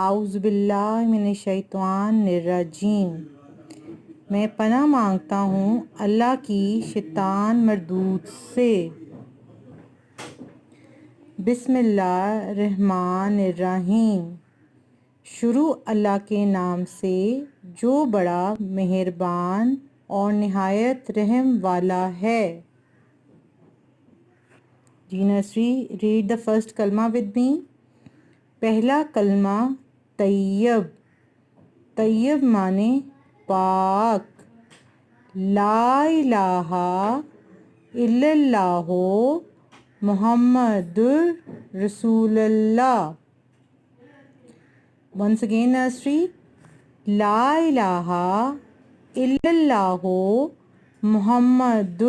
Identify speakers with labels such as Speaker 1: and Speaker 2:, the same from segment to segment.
Speaker 1: اعوذ باللہ من الشیطان الرجیم، میں پناہ مانگتا ہوں اللہ کی شیطان مردود سے۔ بسم اللہ الرحمن الرحیم، شروع اللہ کے نام سے جو بڑا مہربان اور نہایت رحم والا ہے۔ جی نرسری، ریڈ دا فرسٹ کلمہ ود می۔ پہلا کلمہ طیب۔ طیب معنی پاک۔ لا الہ الا اللہ محمد رسول اللہ۔ ونس اگین نرسری، لا الہ الا اللہ محمد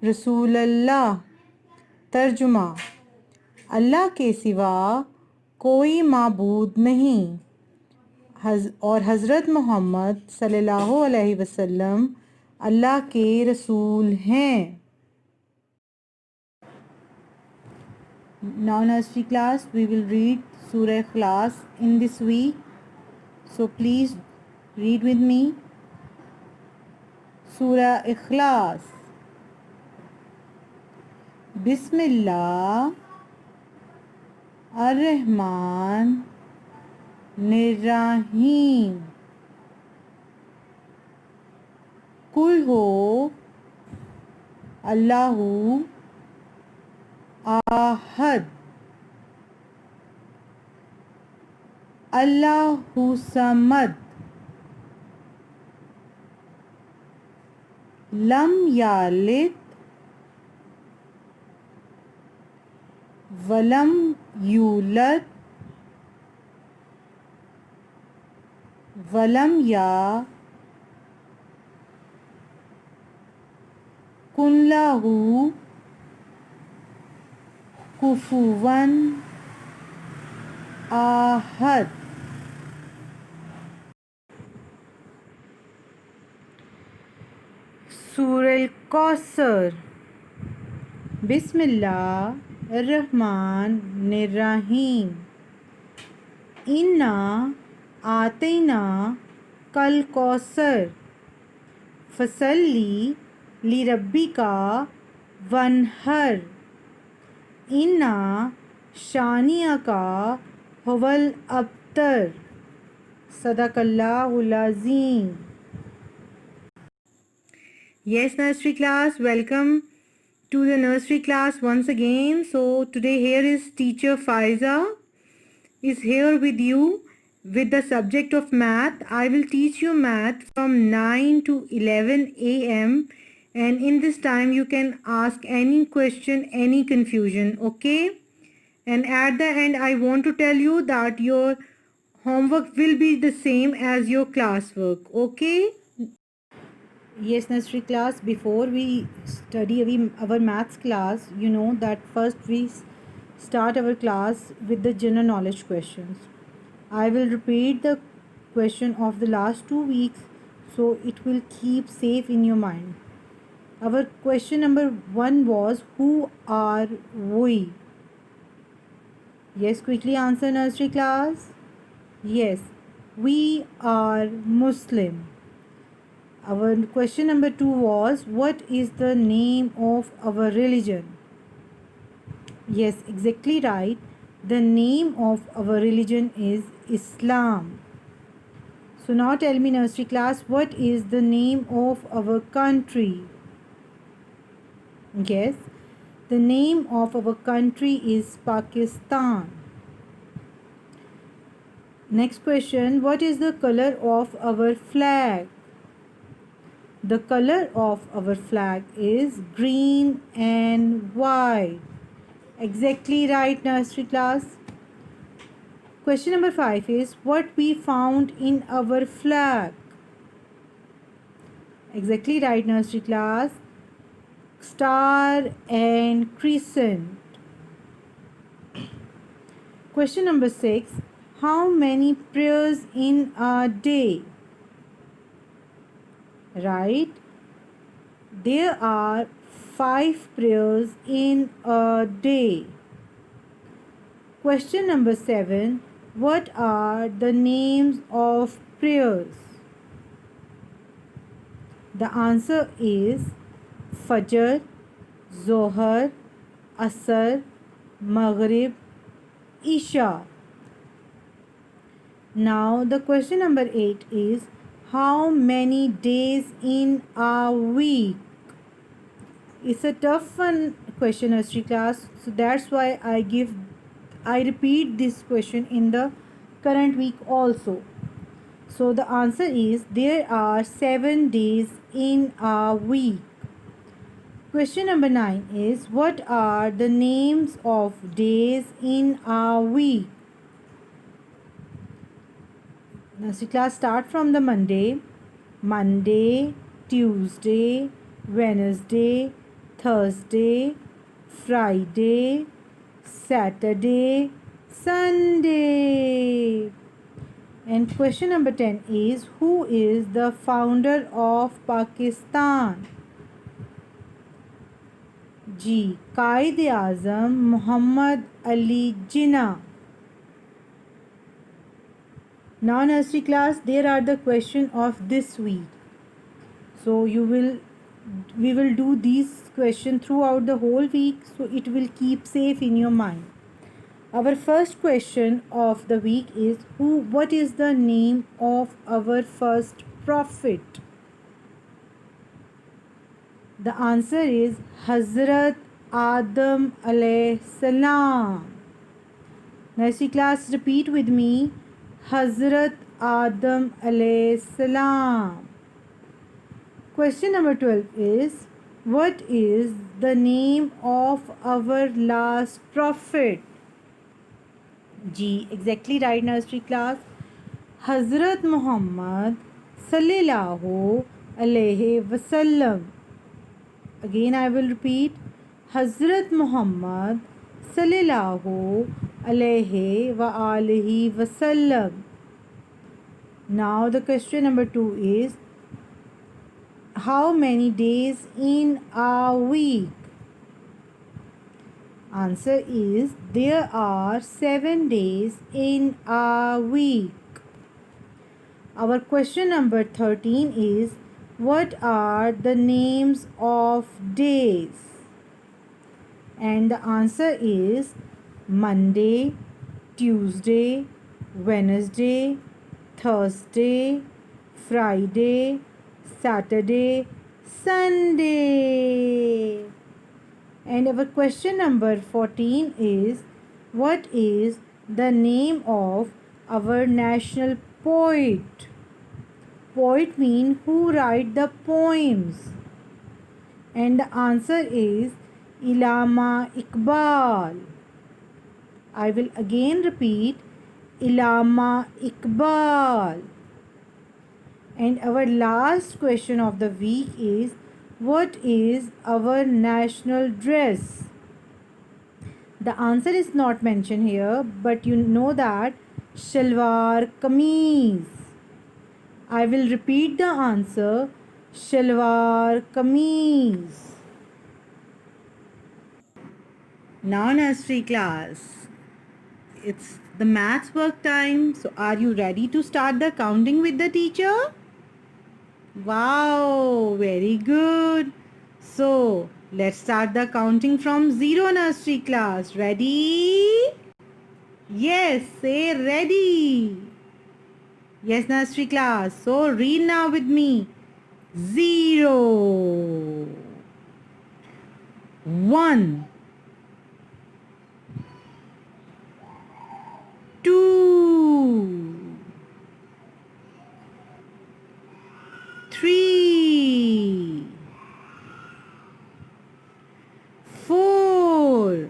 Speaker 1: رسول اللہ۔ ترجمہ، اللہ کے سوا کوئی معبود نہیں اور حضرت محمد صلی اللہ علیہ وسلم اللہ کے رسول ہیں۔ Now nursery class, we will read Surah Ikhlas in this week. So please read with me. Surah Ikhlas. بسم اللہ الرحمن الرحیم۔ قل ہو اللہ احد، اللہ صمد، لم یلد ولم یولد ولم یکن لہ کفواً احد۔ سورہ الکوثر۔ بسم اللہ الرحمن الرحیم۔ انا آتینا کل کوثر فصلی لربک وانحر انا شانئک هو الابتر۔ صدق اللہ العظیم۔ Yes, nursery class, welcome to the nursery class once again. So today here is teacher Faiza is here with you with the subject of math. I will teach you math from 9 to 11 a.m. and in this time you can ask any question, any confusion, okay? And at the end I want to tell you that your homework will be the same as your classwork, okay? Yes, nursery class, before we study our maths class, you know that first we start our class with the general knowledge questions. I will repeat the question of the last 2 weeks so it will keep safe in your mind. Our question number 1 was, who are we? Yes, quickly answer nursery class. Yes, we are Muslim. Our question number 2 was, what is the name of our religion? Yes, exactly right. The name of our religion is Islam. So now tell me nursery class, what is the name of our country? Yes, the name of our country is Pakistan. Next question, what is the color of our flag? The color of our flag is green and white. Exactly right, nursery class. Question number 5 is, what we found in our flag? Exactly right, nursery class. Star and crescent. Question number 6, how many prayers in a day? Right, there are 5 prayers in a day. Question number 7, What are the names of prayers? The answer is Fajr, Zohar, Asr, Maghrib, Isha. Now the question number 8 is, how many days in a week? It's a tough one question, history class. So that's why I repeat this question in the current week also. So the answer is, there are 7 days in a week. Question number 9 is, what are the names of days in a week? Now, so class, start from the Monday. Monday, Tuesday, Wednesday, Thursday, Friday, Saturday, Sunday. And question number 10 is, who is the founder of Pakistan? G. Qaid-e-Azam Muhammad Ali Jinnah. Now nursery class, there are the question of this week. So we will do these questions throughout the whole week, so it will keep safe in your mind. Our first question of the week is, what is the name of our first prophet? The answer is Hazrat Adam alayhi salam. Nursery class, repeat with me. Hazrat Adam alayhi salam. Question number 12 is, what is the name of our last prophet? G. Exactly right, nursery class. Hazrat Muhammad sallallahu alayhi wasallam. Again I will repeat. Hazrat Muhammad sallallahu alayhi wa alihi wasallam. Now the question number 2 is, how many days in a week? Answer is, there are 7 days in a week. Our question number 13 is, what are the names of days? And the answer is Monday, Tuesday, Wednesday, Thursday, Friday, Saturday, Sunday. And our question number 14 is, what is the name of our national poet? Poet means who write the poems. And the answer is Allama Iqbal. I will again repeat, Allama Iqbal. And our last question of the week is, what is our national dress? The answer is not mentioned here, but you know that Shalwar Kameez. I will repeat the answer, Shalwar Kameez. Now nursery class, it's the maths work time. So are you ready to start the counting with the teacher? Wow, very good. So let's start the counting from 0, nursery class. Ready? Yes, say ready. Yes, nursery class. So read now with me. 0, 1, 2, 3, 4,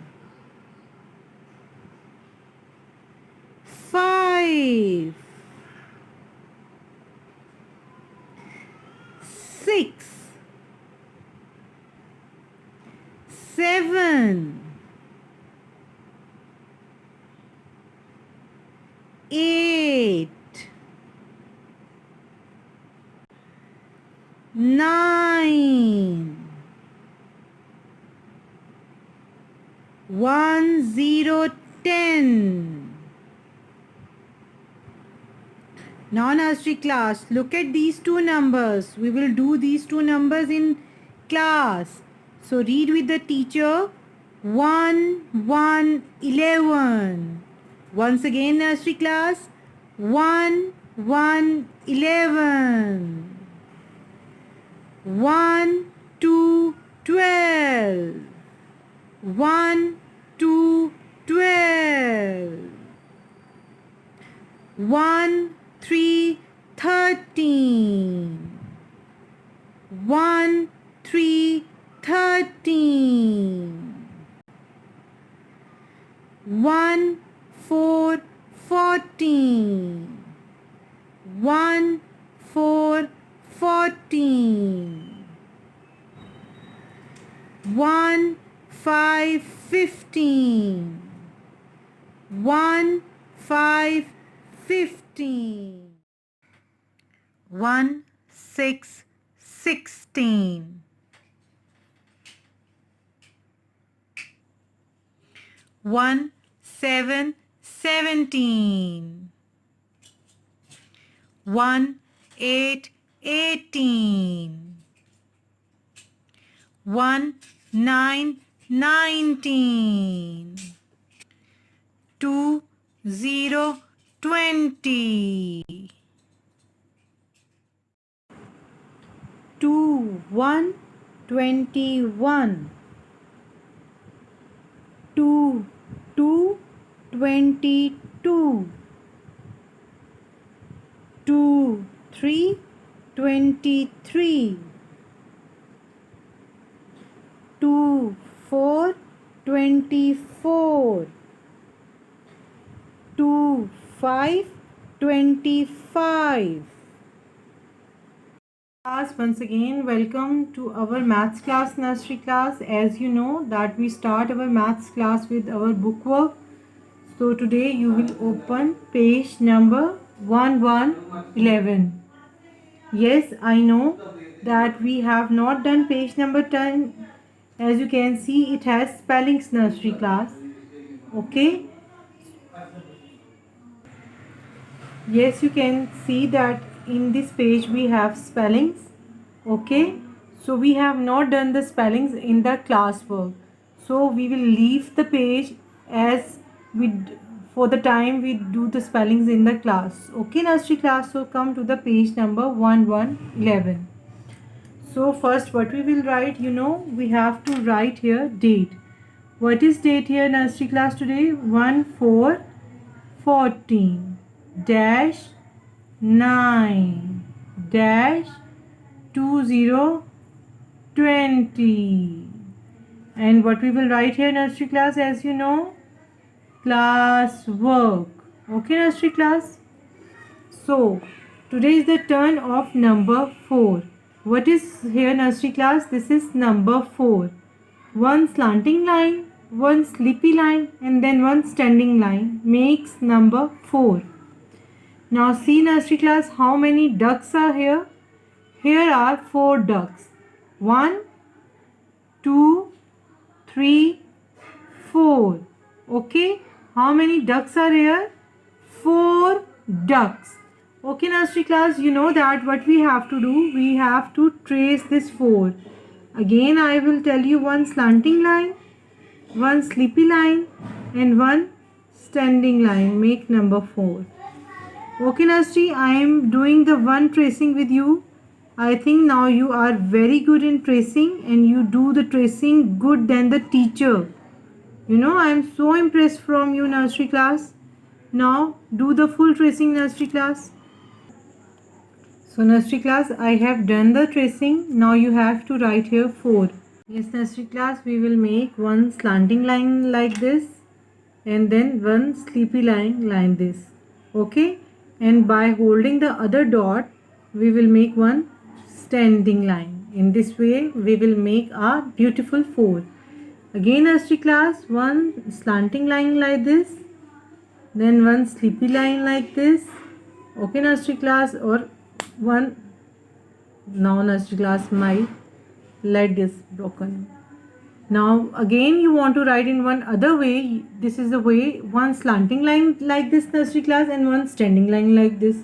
Speaker 1: 5, 6, 7, 8, 9, 1, 0, 10, Now nursery class, look at these two numbers. We will do these two numbers in class. So read with the teacher. 1, 1, 11. Once again nursery class. 1, 1, 11. 1, 2, 12. 1, 2, 12. 1, 3, 13. 1, 3, 13. 1, 4, 14. 1, 4, 14. 1, 5, 15. 1, 5, 15. 1, 6, 16. 1, 7, 17. 1, 8, 18. 1, 9, 19. 2, 0, 20. 2, 1, 21. 2, 2, 22. 2, 3, 23. 2, 4, 24. 2, 5, 25. Class, once again welcome to our maths class, nursery class. As you know that we start our maths class with our bookwork. So today you will open page number 1111. Yes, I know that we have not done page number 10. As you can see, it has spellings, nursery class. Okay. Yes, you can see that in this page we have spellings. Okay, so we have not done the spellings in the classwork, so we will leave the page as for the time we do the spellings in the class. Okay nursery class, so come to the page number 1111. So first what we will write, we have to write here date. What is date here nursery class today? 1/4/14 dash 9 dash 2020. And what we will write here nursery class, as you know, class work. Okay nursery class. So today is the turn of number 4. What is here nursery class? This is number 4. One slanting line, one sleepy line, and then one standing line makes number 4. Now see nursery class, how many ducks are here? Here are 4 ducks. 1, 2, 3, 4. Okay. How many ducks are here? 4 ducks. Okay nursery class, you know that what we have to do, we have to trace this 4. Again I will tell you, one slanting line, one sleepy line, and one standing line make number 4. Okay nursery, I am doing the one tracing with you. I think now you are very good in tracing and you do the tracing good than the teacher. I am so impressed from you nursery class. Now do the full tracing nursery class. So nursery class, I have done the tracing. Now you have to write here 4. Yes nursery class, we will make one slanting line like this and then one sleepy line like this. Okay, and by holding the other dot we will make one standing line. In this way we will make a beautiful 4. Again nursery class, one slanting line like this, then one sleepy line like this. Okay nursery class, or one, now nursery class, my leg is broken. Now again you want to write in one other way. This is the way, one slanting line like this nursery class and one standing line like this.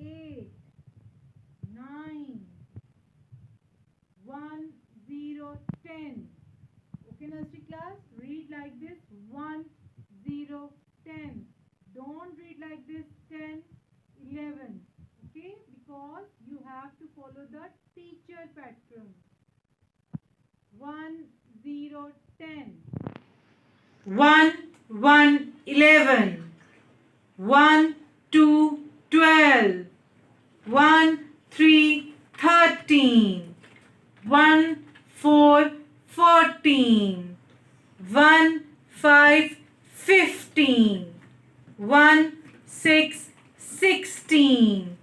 Speaker 1: 8, 9, 1, 0, 10. Okay, nursery class, read like this: 1, 0, 10. Don't read like this: 10, 11. Okay, because you have to follow the teacher pattern. 1, 0, 10. 1, 1, 11. 1, 2, 12. 1, 3, 13. 1, 4, 14. 1, 5, 15. 1, 6, 16.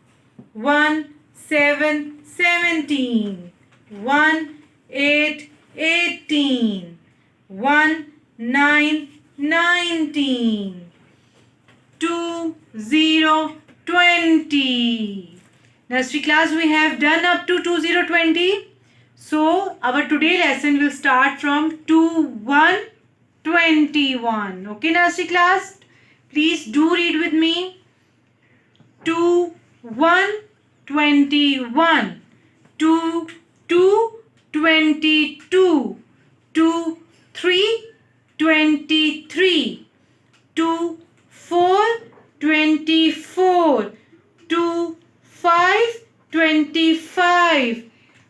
Speaker 1: 1, 7, 17. 1, 8, 18. 1, 9, 19. 2, 0, 20. Nursery class, we have done up to 2, 0, 20. So our today lesson will start from 2, 1, 21. Okay, nursery class, please do read with me. 2, 1, 21. 2, 2, 22. 2, 3, 23. 2, 4, 24. 2, 5, 25.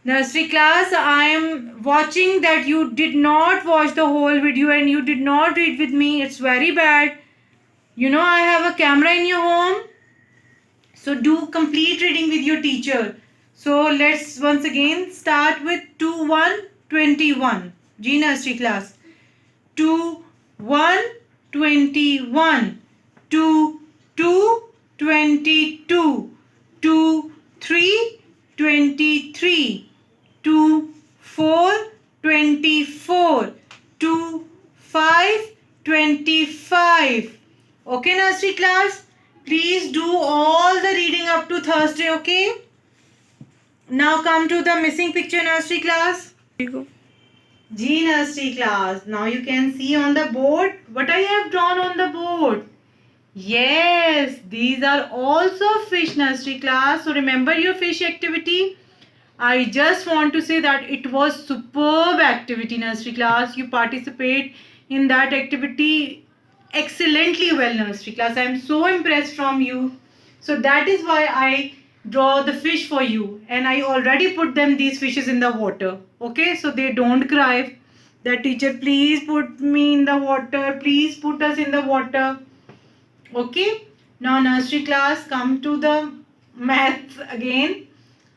Speaker 1: Nursery class, I am watching that you did not watch the whole video and you did not read with me. It's very bad. You know, I have a camera in your home. So do complete reading with your teacher. So let's once again start with 2, 1, 21. G nursery class. 2, 1, 21. 2, 2, 22. 2, 3, 23. 2, 4, 24. 2, 5, 25. Okay, nursery class? Please do all the reading up to Thursday, okay? Now come to the missing picture, nursery class. G nursery class. Now you can see on the board what I have drawn on the board. Yes, these are also fish, nursery class. So remember your fish activity. I just want to say that it was superb activity, nursery class. You participate in that activity excellently well, nursery class. I am so impressed from you. So that is why I draw the fish for you, and I already put them, these fishes, in the water. Okay, so they don't cry that teacher, please put me in the water, please put us in the water. Okay, now nursery class, come to the math again.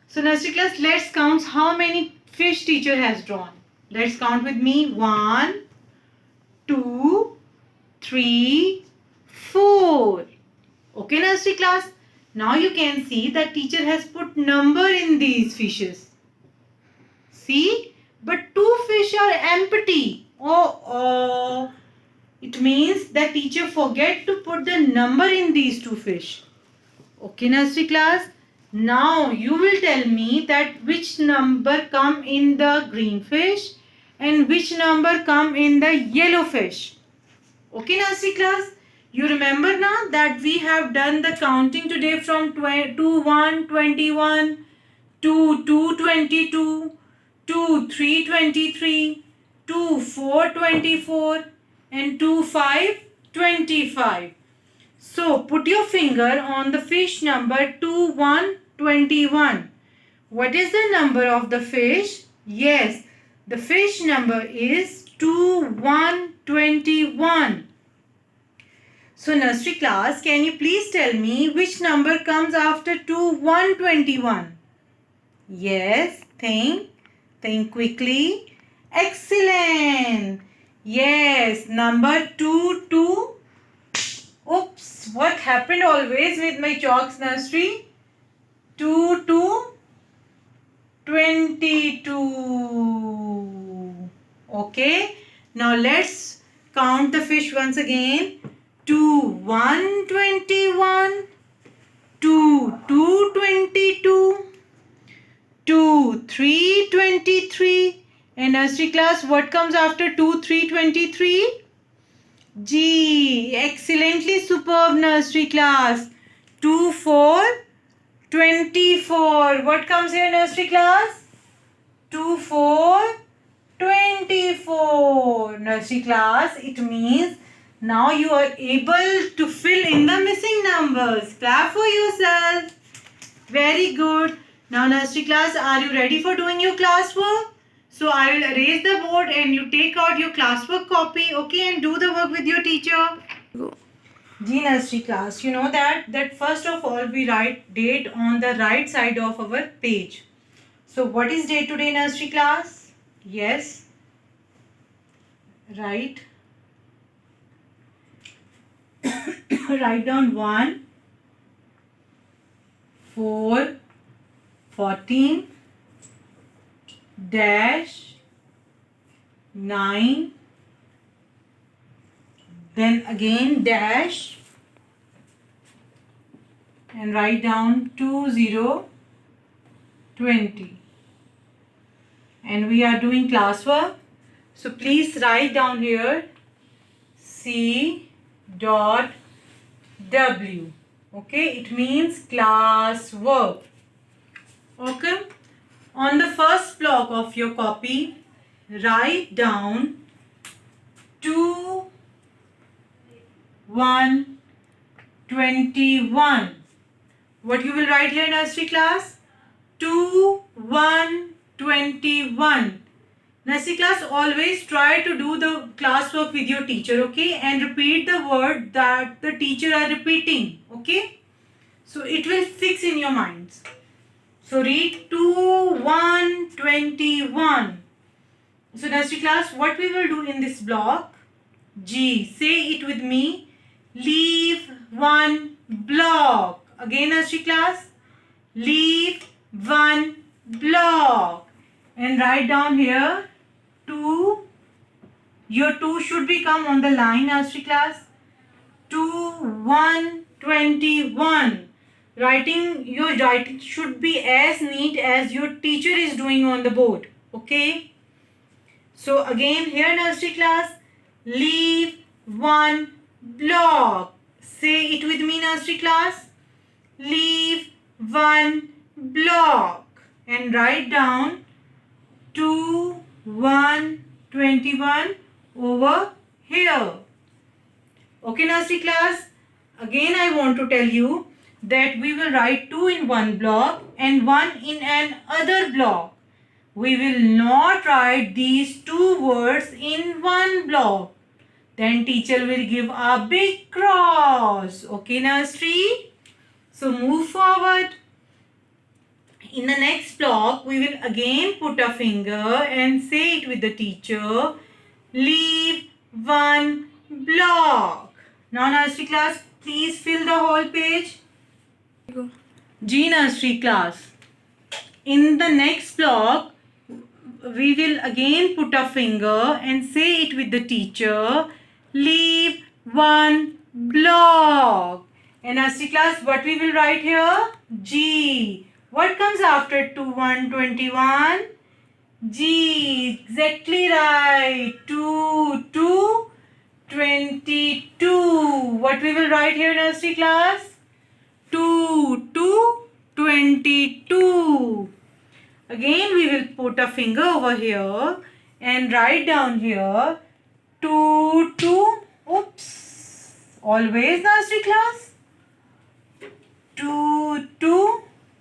Speaker 1: So nursery class, let's count how many fish teacher has drawn. Let's count with me. 1, 2, 3, 4. Okay, nursery class. Now you can see that teacher has put number in these fishes. See? But 2 fish are empty. Oh. It means that teacher forget to put the number in these 2 fish. Okay, nursery class. Now you will tell me that which number come in the green fish and which number come in the yellow fish. Okay, nursery class. You remember now that we have done the counting today from 2, 1, 21, 2, 2, 22, 2, 3, 23, 2, 4, 24 and 2, 5, 25. So put your finger on the fish number 2, 1, 21. What is the number of the fish? Yes, the fish number is 2, 1, 21. So nursery class, can you please tell me which number comes after 2, 1, 21? Yes, think quickly. Excellent. Yes, number 2, 2. Oops, what happened always with my chalks, nursery? 2, 2, 22. Okay, now let's count the fish once again. 2, 1, 21. 2, 2, 22. 2, 3, 23. And nursery class, what comes after 2, 3, 23? G. Excellently superb, nursery class. 2, 4, 24. What comes here, nursery class? 2, 4, 24. Nursery class, it means now you are able to fill in the missing numbers. Clap for yourself. Very good. Now nursery class, are you ready for doing your classwork? So I will erase the board and you take out your classwork copy, okay, and do the work with your teacher. Ji nursery class, you know that first of all we write date on the right side of our page. So what is date today, nursery class? Yes. Right. Write down 1, 4, 14, dash, 9, then again dash, and write down 2020. And we are doing classwork. So please write down here C.W. Okay, it means classwork. Okay. On the first block of your copy, write down 2121. What you will write here, nursery class? 2121. Nursery class, always try to do the classwork with your teacher, okay? And repeat the word that the teacher are repeating, okay? So it will fix in your minds. So read 2121. So nursery class, what we will do in this block? G. Say it with me. Leave one block. Again, nursery class. Leave one block. And write down here 2. Your 2 should become on the line, nursery class. 2121. Your writing should be as neat as your teacher is doing on the board. Okay. So again here, nursery class. Leave one block. Say it with me, nursery class. Leave one block. And write down 2121 over here. Okay, nursery class. Again, I want to tell you that we will write 2 in one block and 1 in another block. We will not write these 2 words in one block. Then teacher will give a big cross. Okay, nursery? So move forward. In the next block, we will again put a finger and say it with the teacher. Leave one block. Now nursery class, please fill the whole page. G nursery class. In the next block, we will again put a finger and say it with the teacher. Leave one block. And nursery class, what we will write here? G. What comes after 2121? G. Exactly right. 22. What we will write here, nursery class? 22. Again, we will put a finger over here and write down here 22. Oops. Always, nursery class.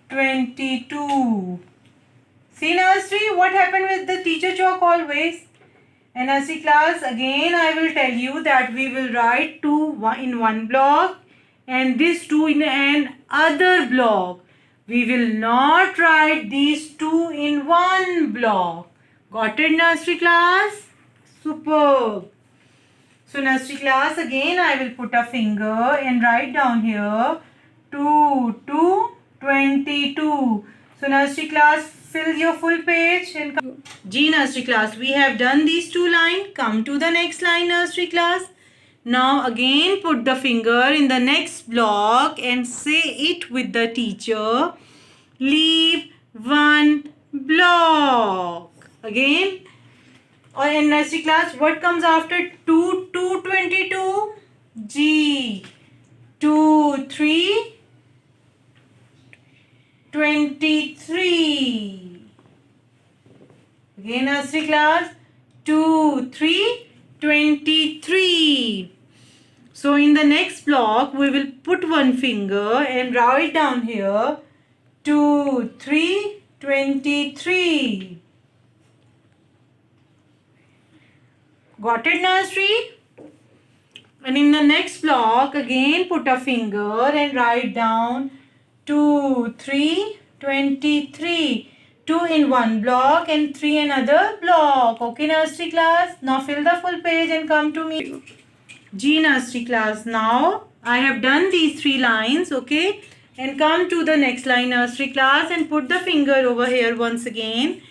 Speaker 1: 22. See, nursery, what happened with the teacher chalk always? And nursery class, again I will tell you that we will write 2 in one block and this 2 in another block. We will not write these 2 in one block. Got it, nursery class? Superb. So nursery class, again I will put a finger and write down here 22. So nursery class, fill your full page and come. G nursery class, we have done these 2 lines. Come to the next line, nursery class. Now again put the finger in the next block and say it with the teacher. Leave one block. Again. Or in nursery class, what comes after 22? G. 2, 3. 23. Again, nursery class. 2, 3, 23. So in the next block, we will put one finger and write down here 2, 3, 23. Got it, nursery? And in the next block, again put a finger and write down 2, 3, 23. 2 in one block and 3 another block. Okay, nursery class? Now fill the full page and come to me. G, nursery class. Now I have done these 3 lines, okay? And come to the next line, nursery class, and put the finger over here once again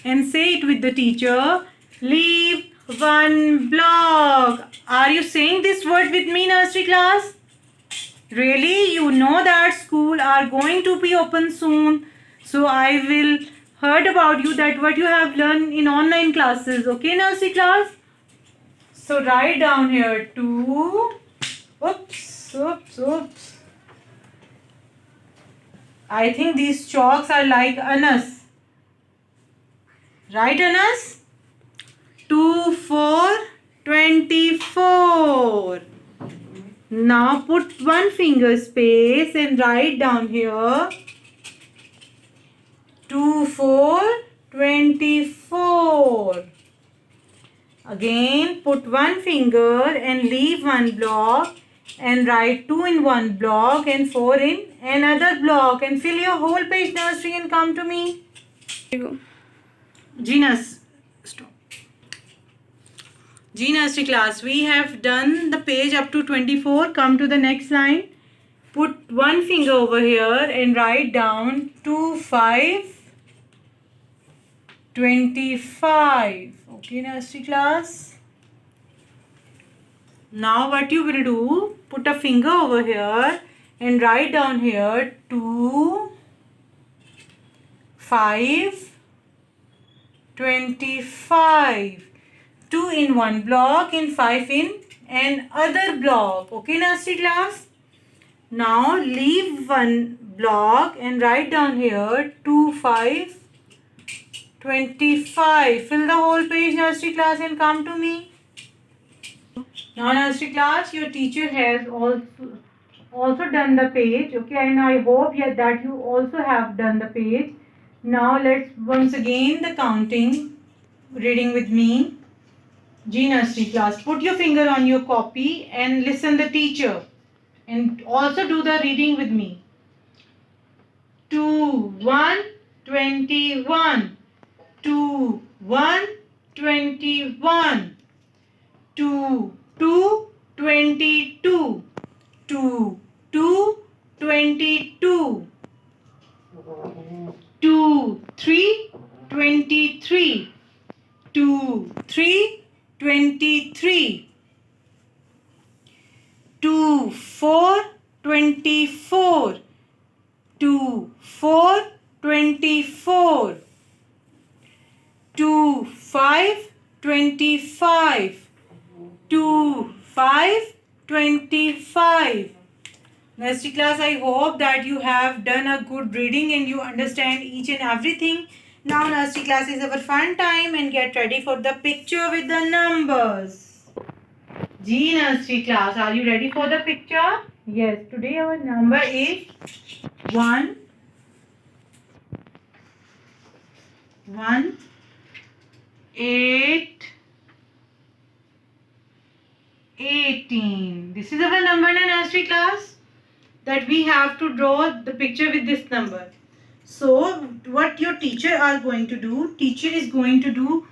Speaker 1: and say it with the teacher. Leave one block. Are you saying this word with me, nursery class? Really? You know that school are going to be open soon. So I will heard about you that what you have learned in online classes. Okay, nursery class? So write down here 2. Oops. I think these chalks are like Anas. Right, Anas? 2, 4, 24. Now put one finger space and write down here 2, 4, 24. Again put one finger and leave one block and write 2 in one block and 4 in another block and fill your whole page, nursery, and come to me. Genus, stop. G, nursery class, we have done the page up to 24. Come to the next line. Put one finger over here and write down 2, 5, 25. Okay, nursery class. Now what you will do, put a finger over here and write down here 2, 5, 25. 2 in one block and 5 in another block. Okay, nursery class? Now leave one block and write down here 2, 5, 25. Fill the whole page, nursery class, and come to me. Now, nursery class, your teacher has also done the page. Okay, and I hope that you also have done the page. Now let's once again the counting, reading with me. G, nursery class, put your finger on your copy and listen the teacher and also do the reading with me. 2, 1, 21. 2, 1, 21. 2, 2, 22. 2, 2, 22. 2, 3, 23. 2, 3, 23. 2, 4, 24. 2, 4, 24. 2, 5, 25. 2, 5, 25. Nursery class, I hope that you have done a good reading and you understand each and everything. Now nursery class is our fun time and get ready for the picture with the numbers. G, nursery class, are you ready for the picture? Yes, today our number is 1, 8, 18. This is our number in nursery class that we have to draw the picture with this number. So what your teacher are going to do, teacher is going to do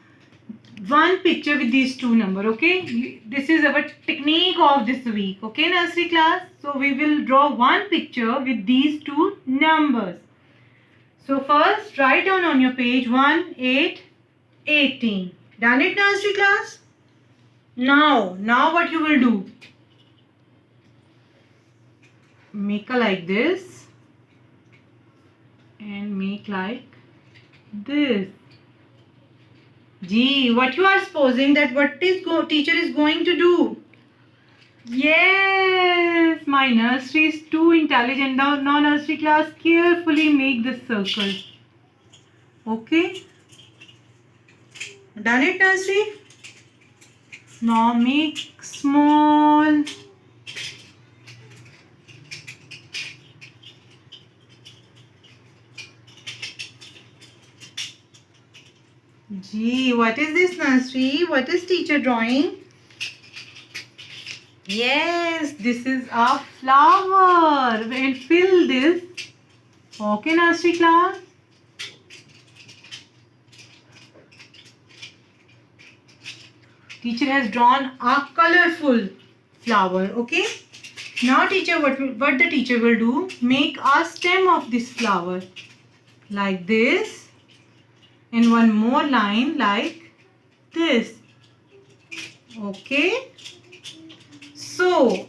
Speaker 1: one picture with these two numbers. Okay, this is our technique of this week. Okay, nursery class, so we will draw one picture with these two numbers. So first write down on your page 1, 8, 18. Done it, nursery class? Now what you will do, make a like this and make like this. G, what you are supposing that what is teacher is going to do? Yes, my nursery is too intelligent. Now nursery class, carefully make this circle. Okay. Done it, nursery? Now make small. Gee, what is this, nursery? What is teacher drawing? Yes, this is a flower. We'll fill this. Okay, nursery class. Teacher has drawn a colorful flower. Okay. Now teacher, what the teacher will do? Make a stem of this flower like this, and one more line like this. Okay. So,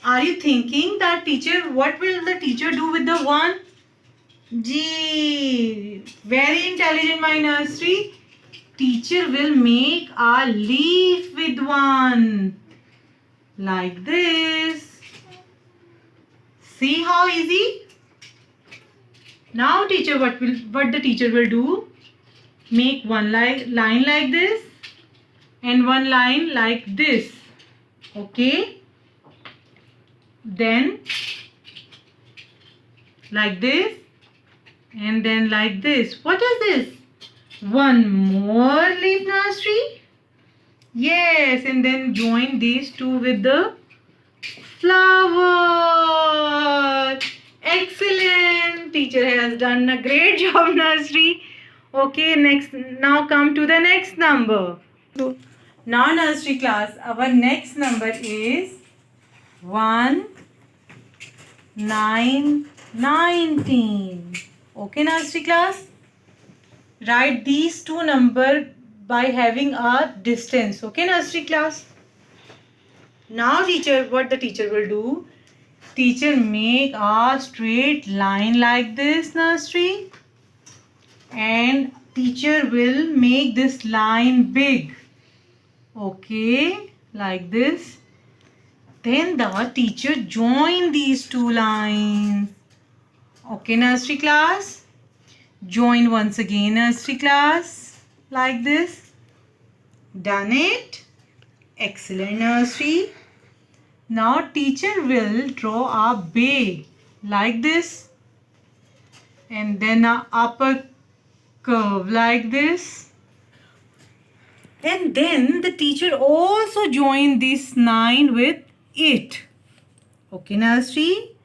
Speaker 1: are you thinking that teacher, what will the teacher do with the one? Gee, very intelligent, my nursery. Teacher will make a leaf with one. Like this. See how easy? Now teacher, what the teacher will do? Make one line like this and one line like this. Okay. Then like this and then like this. What is this? One more leaf, nursery. Yes, and then join these two with the flower. Excellent. Teacher has done a great job, nursery. Okay, now come to the next number. Now nursery class, our next number is 1, 9, 19. Okay, nursery class. Write these two numbers by having a distance. Okay, nursery class. Now teacher, what the teacher will do? Teacher make a straight line like this, nursery. And teacher will make this line big. Okay, like this. Then the teacher join these two lines. Okay, nursery class. Join once again, nursery class. Like this. Done it. Excellent, nursery. Now teacher will draw a bay like this. And then a upper curve like this. And then the teacher also join this 9 with 8. Okay, nursery.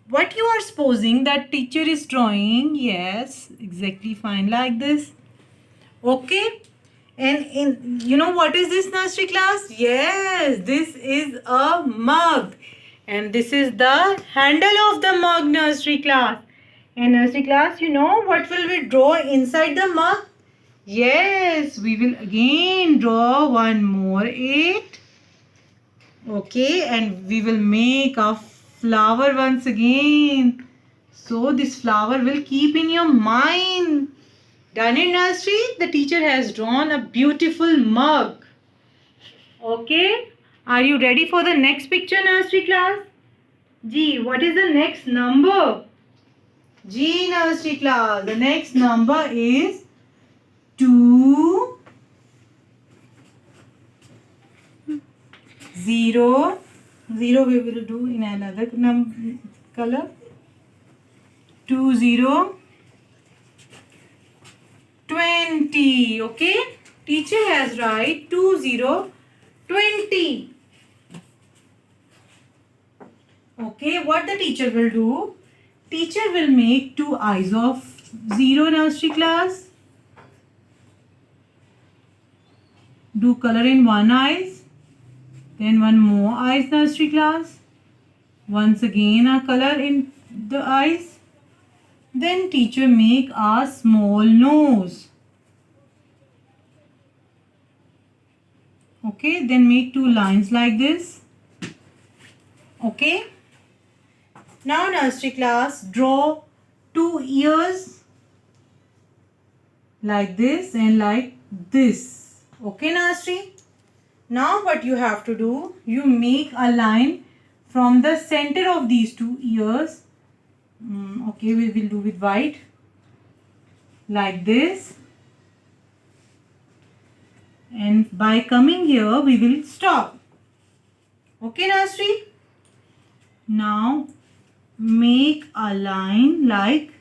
Speaker 1: What you are supposing that teacher is drawing? Yes, exactly fine like this. Okay. And you know what is this, nursery class? Yes, this is a mug. And this is the handle of the mug, nursery class. And nursery class, you know what will we draw inside the mug? Yes, we will again draw one more 8. Okay, and we will make a flower once again. So this flower will keep in your mind. Done in nursery, the teacher has drawn a beautiful mug. Okay, are you ready for the next picture, nursery class? Gee, what is the next number? Gee, nursery class, the next number is 2, 0. 0 we will do in another color. 2, 0, 20. Okay, teacher has write 2, 0, 20. Okay, what the teacher will do? Teacher will make two eyes of 0, nursery class. Do color in one eyes. Then one more eyes, nursery class. Once again a color in the eyes. Then teacher make a small nose. Okay, then make two lines like this. Okay. Now nursery class, draw two ears like this and like this. Okay, nursery. Now what you have to do, you make a line from the center of these two ears. Okay, we will do with white. Like this. And by coming here, we will stop. Okay, Nasri? Now make a line like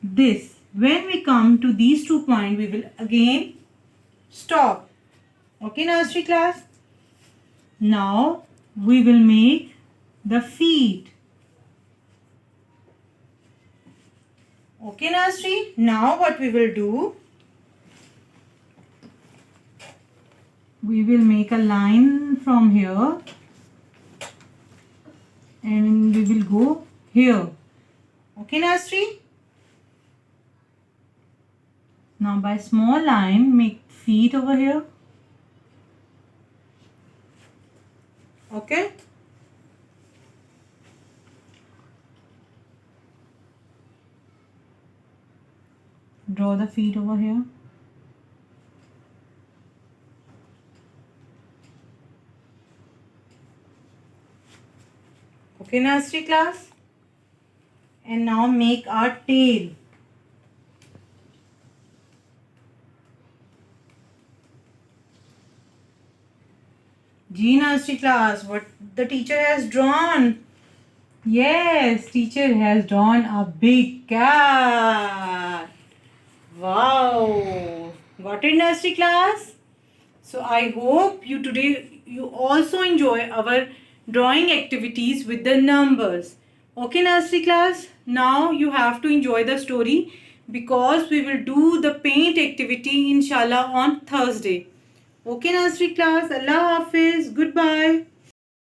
Speaker 1: this. When we come to these 2 points, we will again stop. Okay, nursery class? Now we will make the feet. Okay, nursery? Now what we will do? We will make a line from here and we will go here. Okay, nursery? Now by small line, make feet over here. Okay? Draw the feet over here. Okay, nursery class? And now make our tail. G nursery class, what the teacher has drawn? Yes, teacher has drawn a big cat. Wow. Got it, nursery class? So I hope you also enjoy our drawing activities with the numbers. Okay, nursery class? Now you have to enjoy the story because we will do the paint activity inshallah on Thursday. Okay, nursery class. Allah Hafiz. Goodbye.